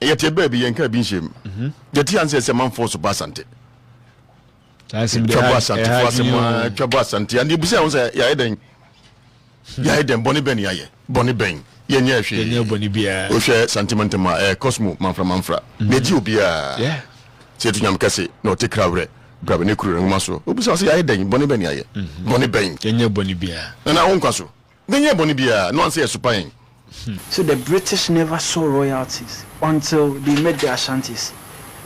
yet a baby yanka binshim. The Tian says a man for Asante. Trouble Asante, and the sounds Yaden Bonnie Benny, Bonnie Bang, Yenya, Bonnie Bia, Osha Santimentama, Cosmo, Manfra. Medjubia, yeah. Said to Yamcassi, no take crowd, grab a necru and muscle. Ubus, I dang, Bonnie Benny, Bonnie Bang, Yenya Bonnie Bia, and our own castle. Then Bonnie Bia, no one says supine. So the British never saw royalties until they made the Asantes.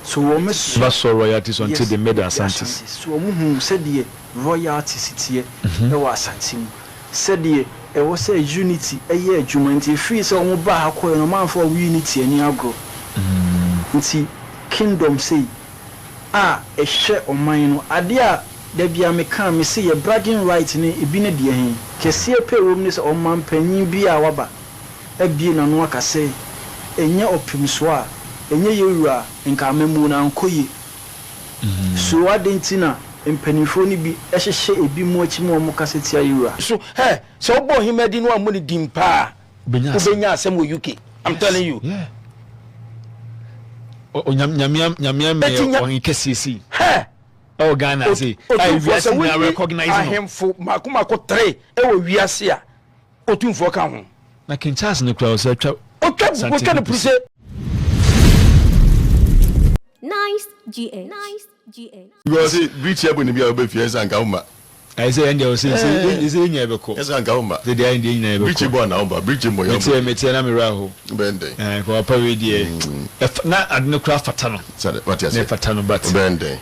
So we never saw royalties until they made the Asantes. So we said the royalties here, there was Asante. Said the it was a unity, a year jumanity free so we buy a man for unity and yago. See, kingdom say, a share of mine, adia. There be a mechanic, me see a bragging right in a bine dear him. Kessie pay roomness or man penny be our waba. A being and work I say, a year of Primswa, a year you are, and Kamemuna and Koyi. So I didn't dinner, and Pennyphony be as a shade be much more Mocassetia you. So, hey, so boy, he made in one money dimpa. Benya, some UK. I'm telling you. Yeah. Oh, Yamiam, or in Cassisi. Hey! Oh, Ghana, see, I recognize him for Macumako 3. Oh, we are here. Oh, 2 for count. I can chance in the crowd. What can you say? Nice GA. Nice GA. You see, reach up when you be able to and Gauma. I say, and you say, is in your book. Yes, and Gauma. The day in the neighbor. Reach your one number, bridge him. It's a Metanamiraho. Bende. And for a parody. If not, I no craft fatano. What you say, fatano, but Bende.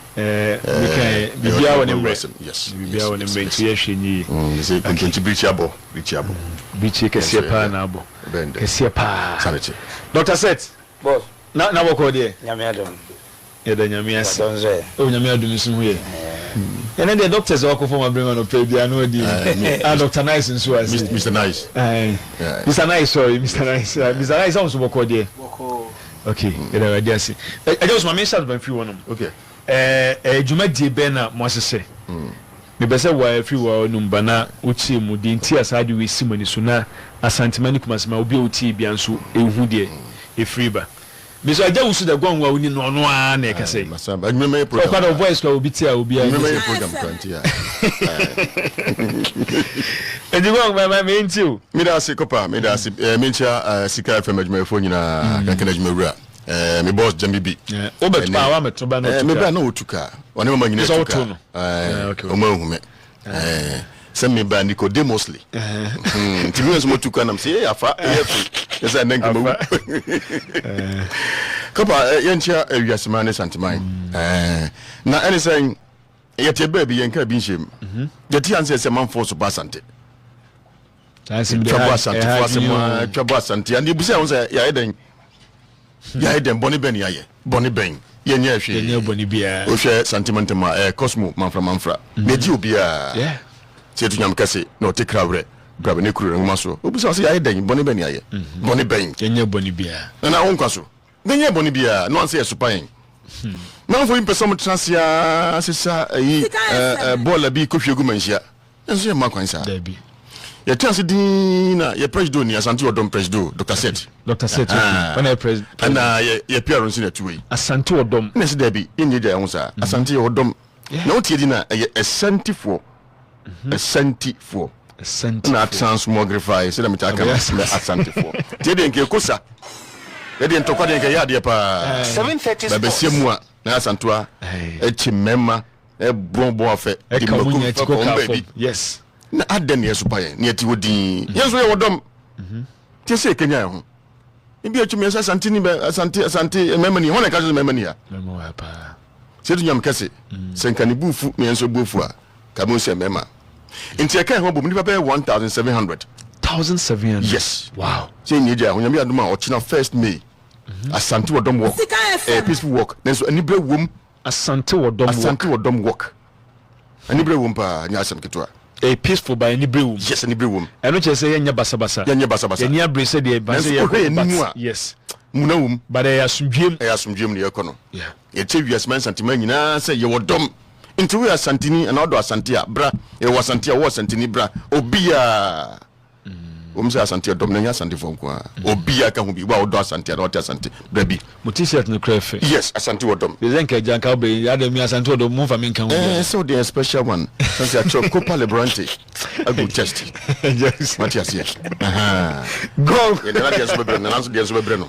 Be our embrace. Yes, be our embrace. Yes, you say, continue to reach abo. Beach Cassia Panabo. Bende. Cassia Pa. Sanity. Dr. Set. Boss. Now, what called you? Yamiadon. Yamias. Oh, Yamiadon is and then the doctors are from a bring on a page. I know the Dr. Nice and so as Mr. Nice. Mr. Nice, sorry, Mr. Nice. Mr. Nice also work out there. Okay, I just my message by few one. Okay. Juma Di Bena Mosese. Me bese wa every wa number na uchi mu di nti asade we simoni so na asantemani kumasema obi uti bia nso ehu de e free ba. Miso aja usu da gwanwa uni no no a na ekase. Masamba remember your program. Kwa voice kwa obi tia obi a. Remember your program kwanti ya. Edigwa ma me ntiu. Me da se kopa, me da se mencha sika FM adwuma fo nyina kankana adwuma wura. Me boss Jambi B. Obet pa wa metoba no tuka. Me bra na otuka. Wone ma nyina tuka. O ma hume. Send me by Nicodemosly. Timu nso motuka na mse afa efu. Esa nenga mo. Kopa yencha ewiasemane santimai. Na any saying yete baby yenka binshim. Yeti anse se man force Asante. Trouble Asante and you say ya eden. Ya eden Bonnie Ben ya ye. Bonnie Ben. Yenya hwe. Yenya Bonnie bia. O hwe sentimentama Cosmo manfra. Meji obia. Yeah. Say to Yamcassi, no take crowd. Grab a necru and muscle. Ubus say I dang Bonnie Ben ya ye. Bonnie Ben. Yenya Bonnie bia. And our own castle. Then ye Bonnie bia, no one say supine. Now for him person transia sisa bola bi kofi ogumanhia. Enso ye makwansa. There be. Ye chance dina ye president ni Asante Odom president Dr. Set. Dr. Set. When I president. And ye appearance in a two way. Asante Odom. Nesi debi inye dia onsa. Asante Odom. Na otie dina Asante for. Asante for. Asante. Na transmogrify say me taka Asante for. Tie de nke kosa. Ye de ntokwa de nke ya de pa. 7:30. Ba besie mu a na Asantoa echi mema e bonbon afa di makum fa yes. Na aden ye supaye ne ati wodi yeso ye wodom tie se kenya ho ibi echi me Asante ni Asante memani ho na ka memani ya memo pa se du nyam kase se nkani bufu me enso bufu a ka mo se mema nti aka ho bom ni papa 1700 1700 yes wow se ni dia ho nyam ya dum a ochina 1st May Asante Odom walk peaceful walk nenso anibre wom Asante Odom walk anibre wom pa nya asem ketwa a peaceful by any brew. Yes, any brew. I know you say yenya basabasa. Yenya basabasa. Yenya brace de base yes. Munawum, but I assume ni ekono. Yeah. Ye chewias man santima nyina say ye wodom. Into we Asantini and odo Asantea bra. E wasantea wo Asantini bra. Obia say Asante dom na Asante fo nko obi aka ho bi wa odo Asante na ote Asante brabi mo t-shirt no craft yes Asante wodom the zenka janka be adam mi Asante wodom mo fa me nkan ho so the special one since I chop Copa Lebrante I go test Matias here go e na dia so bebre na so dia so bebre no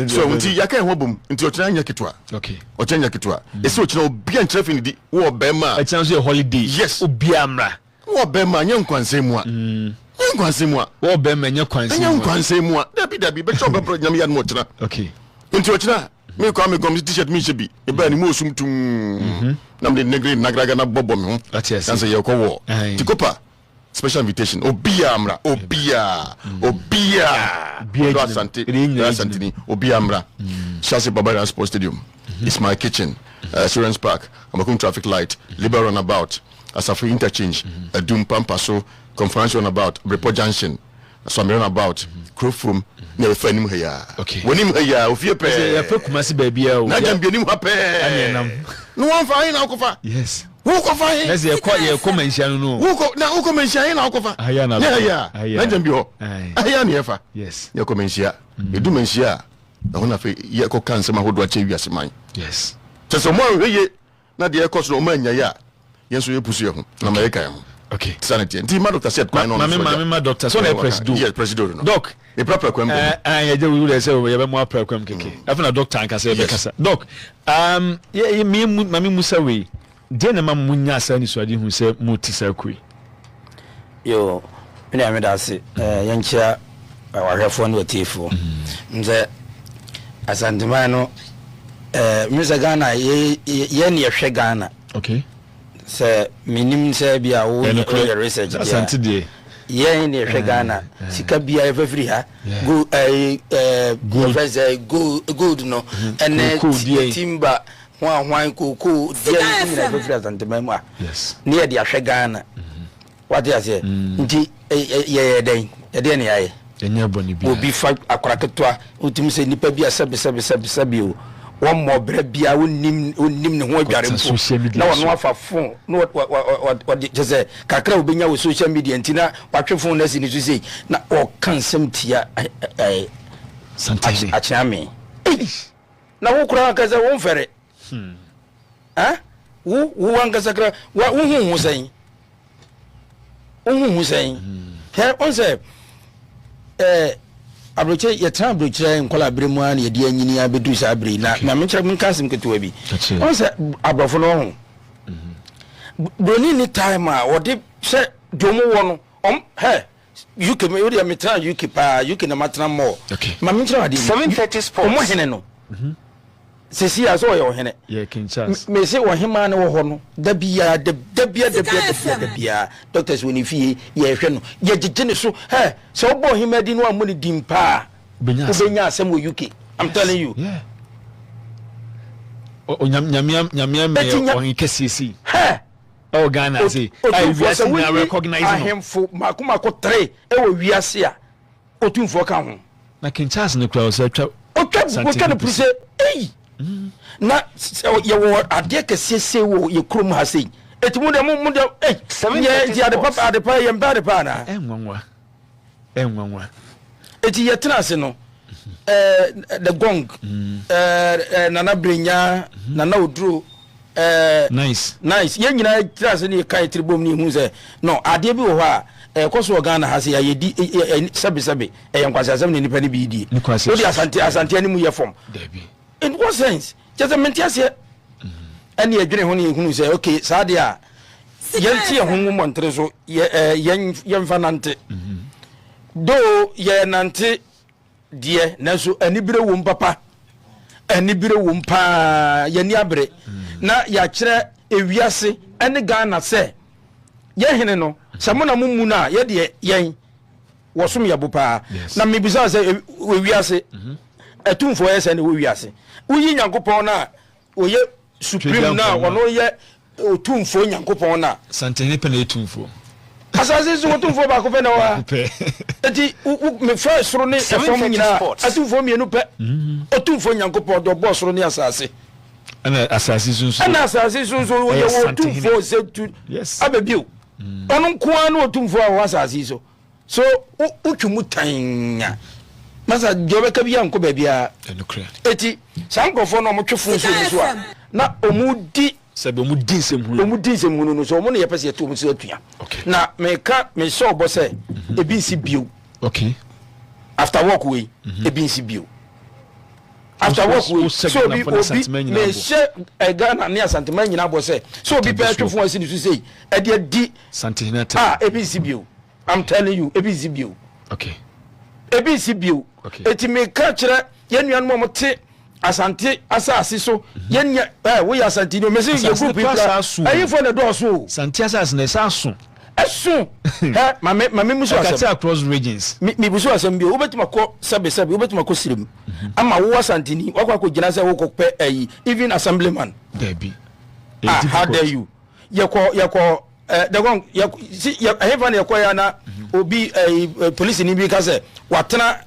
so nti yaka ho bom nti o kira nya ketwa okay o kira nya ketwa e se o kira obi an traffic di wo be ma a chance a holiday yes obi amra wo be ma nya nkwanse mu a nkwanse mu a wo be ma nya nkwanse mu a dabi be chop bebre nyam ya no kira okay nti o kira me kwa me gom t-shirt mi shebi e ba ni mo sum tum na me negre nagraga na bobo me ho say ye ko wo tikopa special invitation obia amra obia Asante ni obia amra Chelsea Babara Sports Stadium it's my kitchen Assurance Park Amakum traffic light Liberal runabout Asafu interchange Adum Pampaso Conference runabout Report Junction Swami runabout Crowfrom ne fa nim ha ya wonim ha ya ofie pe ya fa kumasi ba bia o na jam bi nim ha pe anenam no won fa na kofa yes wo kofa he let's ye ko mention no wo ko mention na kofa aya na na jam bi ho aya na fa yes ye ko mention edu mention na ho na fe ye ko kan sema hodo a che wiase man yes so mo hweye na de ye ko so mo anya ya ye so ye pusu ye ho na ma ye kan ho okay sanity nti ma doctor said kwai no ma doctor so na president yes president no doc e proper kwem ya je we say we be mo proper kwem keke afina doctor anka say be kasa doc ye mi mami musa we de na ma munya asa ni so ade hu say mu ti sa kui yo me na me da se yanchia wahwefo no tifo nze Asante no misa Ghana ye ne hwe Ghana okay se minim se bia wo research dia Asante de ye ne hwe Ghana sika bia every ha go good no ene timba hwan koko dia ni every Asante mu a yes ne ye dia hwe Ghana what you say nti ye den ye ne yaye enya boni bia obi fa akoraketwa utimi se nipa bia sabi o one more bread bia wonim ne ho adware mpo na wono afa phone no what just say kakra obenya wo social media ntina watwe phone na sini so sei na o kan semtia Asante achame na wo kura kaza wo mfere wo angaza kra wo hu sen he on say abroche ye tran abroche nkola bremu an ye de anyini abedu sa abre na me kire mun kasim ketewa bi on say abrofo no ho broni ni time a wode se domo wo no UK me wode me tran UK pa UK na matran mo ma me kire ade 730 sports mo hene no sesi aso ye ohene ye kinchas me se ohema ne wo ho no da bia doctors woni fie ye hwe no ye gigene so so obo ohema di no amoni dimpa ubenya asem wo UK I'm telling you yeah nyamia me ohin kesisi oh Ghana say I recognize no ahemfo makomako 3 e wo wiase a otumfo ka ho na kinchas ne kra so atwa otwa no prise na ye wo ade kesese wo ye krom ha sei etimu de mu de ye di ade pa ye mba de pa na enwanwa eti ye tena se no the gong nana brenya nana oduro nice ye nyina tena se ne kai tribom ni hu se no ade bi wo ha koso Ghana ha se ya yedi sabe ye nkwasasem ne nipa ne bi di o di asante ani mu ye form in what sense just a mentias here any adwene ho ne hunu say okay saade a yentie ho montre so yen fanante do ye nante die na so anibire wo mpapa anibire wo mpa ye ni abre na ya kire ewiase ene Ghana se ye hene no samona mumu na ye de yen wosom ye bopa na mebisa se ewiase atumfo ye se ne wiase uyi nyankopon na oye supreme na wono ye otumfo nyankopon na Asantehene pe na etumfo asase so otumfo ba ko fe na wa enti me fa soro ne efom nyina atumfo mienu pe otumfo nyankopon do bo soro ne asase ana asase sunsun oye otumfo se tu abebiu onu kwa na otumfo a asase so so utwu mutanya masa jobe ka bia nko bia eti sankofo no mo twefo so a na omudi sebe omudi nsem hunu no so mo ne yepese to mo so atua na me so obo se ebi nsi bio okay after work we ebi nsi bio after work we so bi me she Ghana ne Asantema nyina bo se so bi pe twefo asi ni so sei e de di ASANTEHENE ebi nsi bio I'm telling you ebi nsi bio okay ebi nsi bio eti me ka kire yenuan mo te Asante asase so yenya we Asante no me say ye group people ayi for the door so Asante asase na aso esu mame muso asem across regions mi buso asem bi obetima ko sebe obetima ko sirim ama wo Asante ni wakwa ko gina se wo ko pe ayi even assemblyman baby how dare you yako the one see heaven yakoya na obi police ni bi ka se watena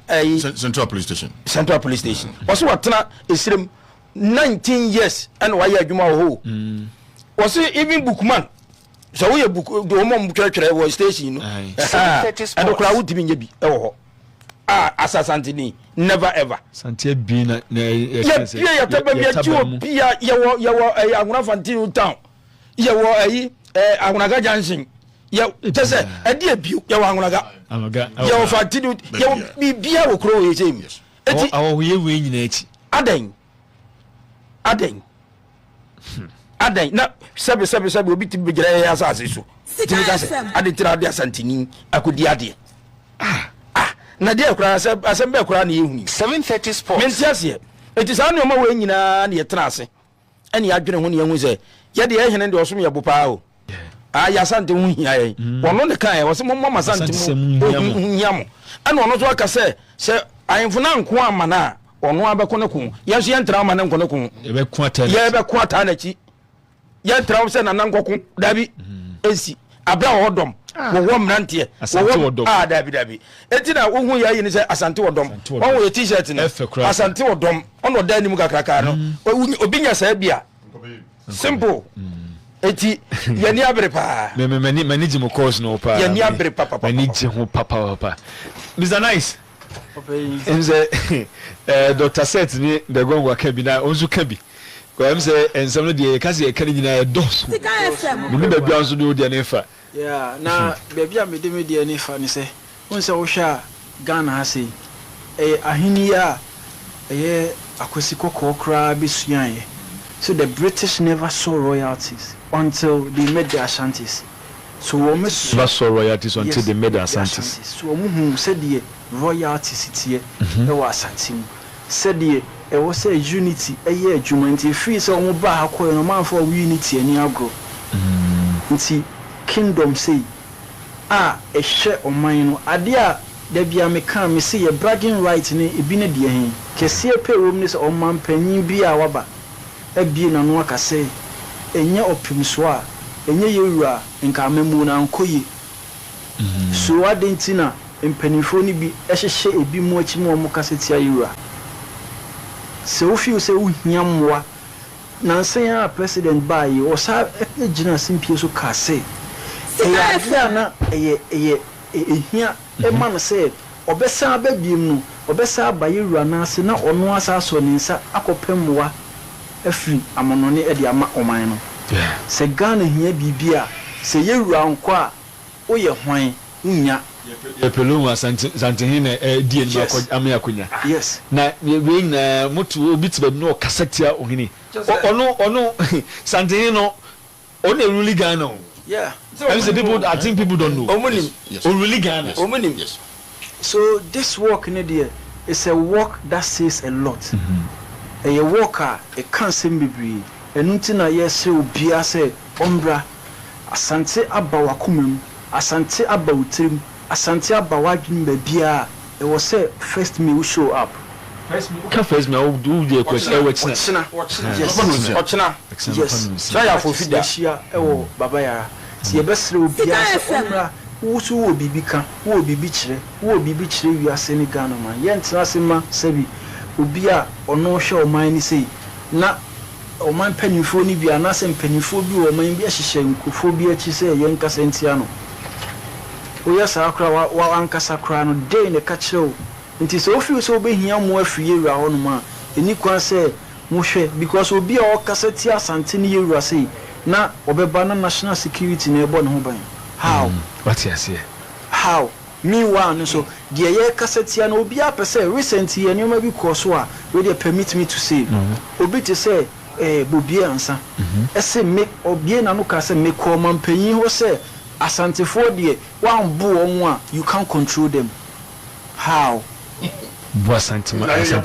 Central Police Station also watena esrem 19 years and why adwuma ho was even bookman so we book do mo mkrekere wo station no and okra wo dibi nyebi e wo ho Asante ni never ever Asante bi na ya taba mi ajuo bia yawo aguna fantino town yawo agunaga junction ya tese edi abiu yawo agunaga yawo fantino yawo bibia wo kro ye sem eti awo ye we nyina echi aden na sebe obi tibi gere ya asase so tibi ka se ade tira ade Asante ni akodi ade na de akura asembe akura na ehuni 7:30 sports mentiase eti sa ne o ma we nyina na ye tena ase ene adwene ho ne yehu se ye de ehene de osom ye bopa o ya Asante hu hia ye wono ne kan ye wo se mo Asante mu hiamo ene ono so aka se ayemfo na nko amana ono abeko ne ko ye so ye ntra amana nko ne ko ye be ko ata na chi ye ntra se na nankoko dabi esi abra hodom wo mrantie wo dabi eti na wo hu ya yi ni se Asante wodom won wo t-shirt ni Asante wodom ono da ni mu kakraka no obi nya sa bia simple eti yani abre pa mani ji mo course no pa yani abre papa mani ji ho papa Mr. Nice enze Dr. Set ni the gongwa kabi na onzu kabi ko am se ensam no de kasi e kan nyina e dos ni ba bia onzu do de nefa yeah na bebia me de me de nefa ni se won se wo hwa Ghana ha se ahini ya akosi kokokra bisuan ye. So the British never saw royalties until they made the Ashantis. So we never saw royalties until they made the Ashantis. So we said the royalties here was Asante. Said the was a unity a year jumanti free so we ba akọ no man for unity ani agro. Nti kingdom say a share o man no ade a da bia me kan me say bragging right ni ebi ne de hen. Kese pe rom ni so o man panyin bi a waba. Ebie na no aka say enye opimso a enye yewura nka amemu na nkoyi so adentina empanifo ni bi ehhehye ebi mu achi mu omo kaseti ayewura se ofi se uhia mwa na nsen ya president bayi o sa ejina simpie so ka say ya na ehia e ma no say obesa ababiem no obesa abayewura na ase na ono asa so ni nsa akopemwa afri amonone e de ama oman no se Ghana hia bibia se yewura nko a oye hwan nya ye pelu ASANTEHENE die ni ame akonya yes na we na motu obi tibe no kasetia ohini ono ASANTEHENE no on really Ghana yeah I think people don't know omunim really Ghana omunim yes so this work in there is a work that says a lot a worker a cancer bibri enunti na yesi obia se ombra Asante abawa kumem Asante abawutrim Asante abawadwin babia it was say first me will show up first me will do the question yes so ya for fida shia ewo baba ya ti e besre obia se ombra wusu wo bibika wo bibi kire wiase ni Ghana man yentra sema sebi obia ono hwe oman ni sei na oman panifo ni bia na se panifo bi oman bi ahihye nkofo bi achi se yen kasentia no oya sakra wa anka sakra no dey ne ka kire nti so ofi so obehia mo afie wura ho no ma eni kwan se mo hwe because obi a okasa ti asante ne yewura sei na obeba na national security na ebo ne ho ban how what you say how me one so the ye kaseti na obi apese recently anyoma bi koso a we dey permit me to say obi to say bobi ansa ese make obi na no ka say make ko mampanyin ho say asante for the one bu on a you can't control them how bu asante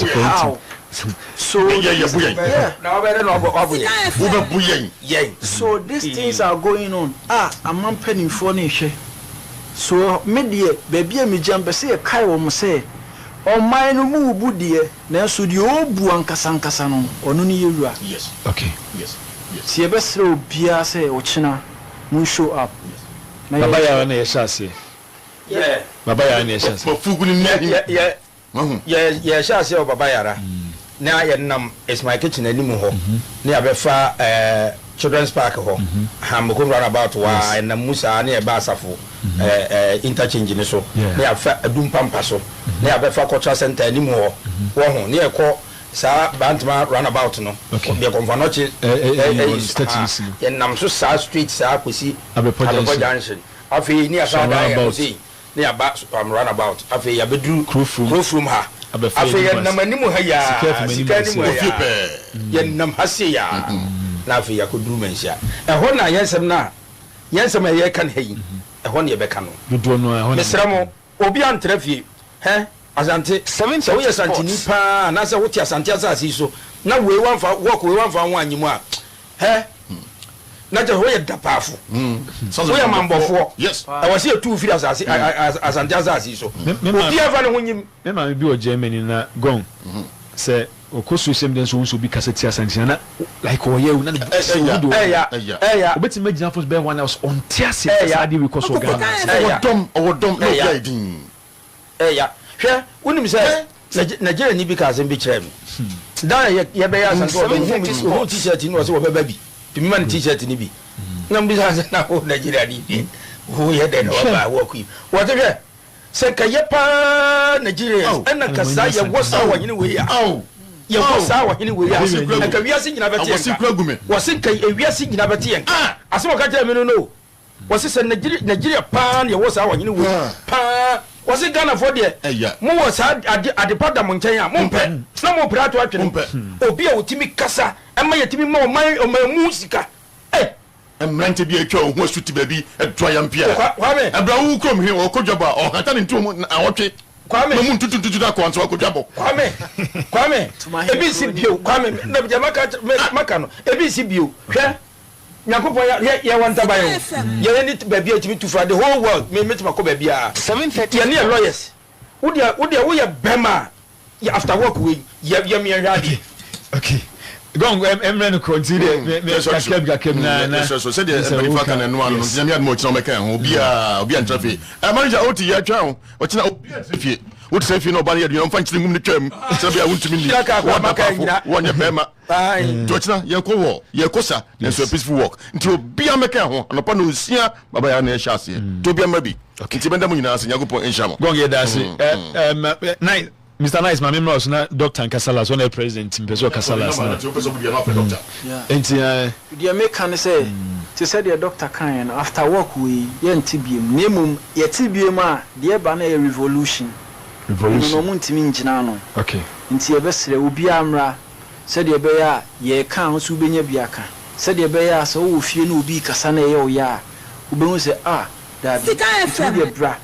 for how so so these things are going on I'm penning for nation so media baby me jam be say kai wo mo say o man no mu bu de na so de obu ankasa no onu ni yewura yes okay yes si e be sre obia say o china mu show up baba ya na yesha se baba ya na yesha se fugu ni ya sha se o baba yara na ya nam is my kitchen animu ho na ya be fa children's park ho hamko run about wa na musa na e ba asafo interchange ni so na ya fa adum pampa so na ya be fa cultural center animu ho wo ho na e ko sa bantma run about no be konfa no chi ya nam so sa street sa kwesi abepo junction afi ni asa da ya kwesi na ya ba run about afi ya bedru crowfroom ha afi ya nam animu ha ya sika animu ha ya nam hase ya na afi ya koduru mensia ho na yensem ye kan heyi ho na ye be kan no dodo no ho mesra mo obi antrafie asante 7 so ye asante ni pa na se wote asante asase so na we wanfa work we wanfa ho anyimu a na je ho ye dapafo so ye mambofo yes I was here two firi asase asante asase so obi ava ne ho nyim me ma bi o Germany na gong se okoso sem den so bi kaseti asante na like o ye na obeti magina force be one else on tiase asade we koso Ghana odom no guiding hwe unim se Nigeria ni bi ka asem bi kire me da ye be ya asante o t-shirt ni o se wo be baby timi man t-shirt ni bi na mbi sa na o Nigeria ni bi o ye de no ba wo ku wo te hwe se ka ye pa Nigeria na ka sa ye wo sa wa nyine we ya ye wo sa wa nyine we ya na ka wiase nyina beti en wo se ka wiase nyina beti en asem o ka tell me no wo se Nigeria pa ye wo sa wa nyine we pa wo se Ghana for there mo wo sa adepada mo nchen a mo mpe na mo prato atwene obi a otimi kasa ema ye timi ma o mu sika emrante bi atwa ho asuti baby atwa yampia abra wu krom he o kodwaba o hata ne ntum awotwe kwame mu ntututu da ko anso akodwabo kwame ebi si bio kwame na bi maka no ebi si bio hwe nyakopo ya wanta bayo ye ni baby atimi tu for the whole world me metima ko baby a 7:30 ye ne lawyers wo ye bema after work we ye me hwade okay gong emre no continue me kakeb na so said the verifier can no one no me mo chino meka ho obi antrafe manager oti ya twa ho o china obi antrafe wo tse fi no ba ye no mfa nchine ngum ne twam se bia wuntumi ni wonye bema to china ye kosa na so peaceful work nti obi ameka ho anopa no sia baba ya na sha ase to obi amabi nti benda mo nyina ase nyagopo enshamo gong ye da se nice Mr. Nice, my memory was not Dr. Kasalas, one president in Peso Kasalas. The American say, to say the doctor can after work we yen TBM, Nemum, ye TBM, the banner revolution. Revolution. Okay. Into a vessel will be amra, said the bear, ye can't subin biaka. Said the bear, so if you know be Kasane or ya, who say, that the bra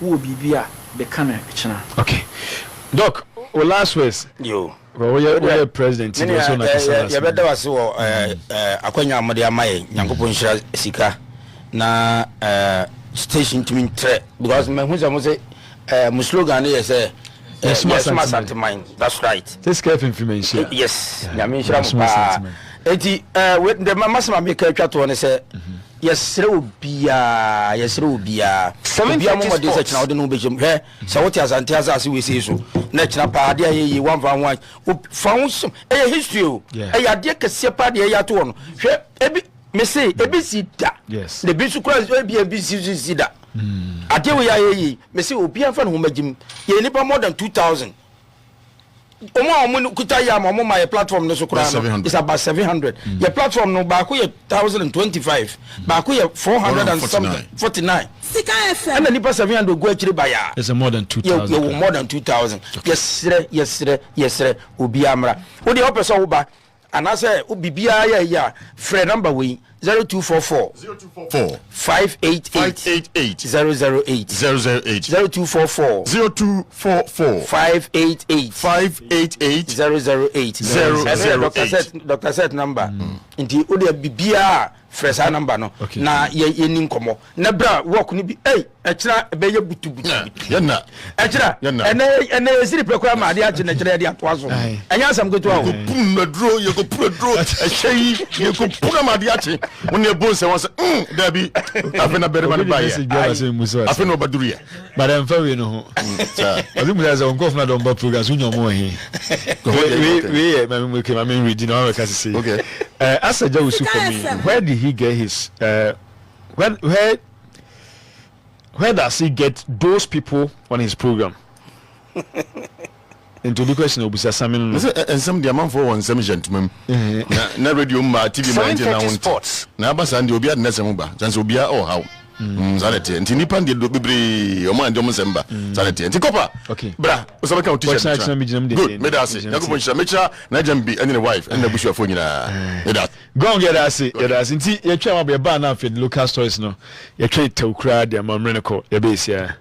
will be beer, the canner. Okay. Doc, o last words. Yo. We president in so na Kasala. Ya beda wase wo akwanya amode amaye Nyankopon hira sika na station to me because me hu say my slogan is yes Asante mind. That's right. This careful information. Yes. Ya me hira mo pa. Eti the masama me ka twa to ne say yesre obia obia mo de se china ode no bejem he se wote Asante asase we sei so na china pa de ayi 1 fa wo history o ya de kese pa de ya to no hwe ebi me say ebi si da yes the bi su kura ebi si da ade we ya yi me say obi afa no magim ye nipa more than 2000 omo kuta ya mo my platform no so kura no it's about 700 your platform no ba ko ye 1025 ba ko ye 400 and something 49 Sika FM and nipa 700 go akiri ba ya it's more than 2000 you more than 2000 yes obi amra wo de opeso wo ba anase obibia ya free number we 0244 588 008 0244 588 008 Dr. Set number inti ode bibia fresh number no na ye nin komo na bra work ni bi ekira be ye butu yana ekira ene esiri prekwa ma ade age na kira ade atoazo enya asam goto a ko pum na dro ye ko pum dro ehyi ye ko pum ma ade age won e bon se won se da bi afena bere ma ba ye afena obaduru ye madam fawe no ho ozi mu za onko funa don ba program so nyomo he we ma me read no we can say okay Asaja Usu for me, where did he get his where does he get those people on his program? Into the question of Samin and some the man for one some gentlemen na radio ma TV ma na sports na ba san de obi adna semuba chance obi a how zalete nti nipa de do bebre o man de mo semba zalete nti kopa okay bra o so ka o t-shirt good me da say yakobon shira mecha na jambi and the wife and the bush afo nyina me da go get us nti ye twa ma be ba na fe local stories no ye twa tawkra de amamre ne ko ye be sia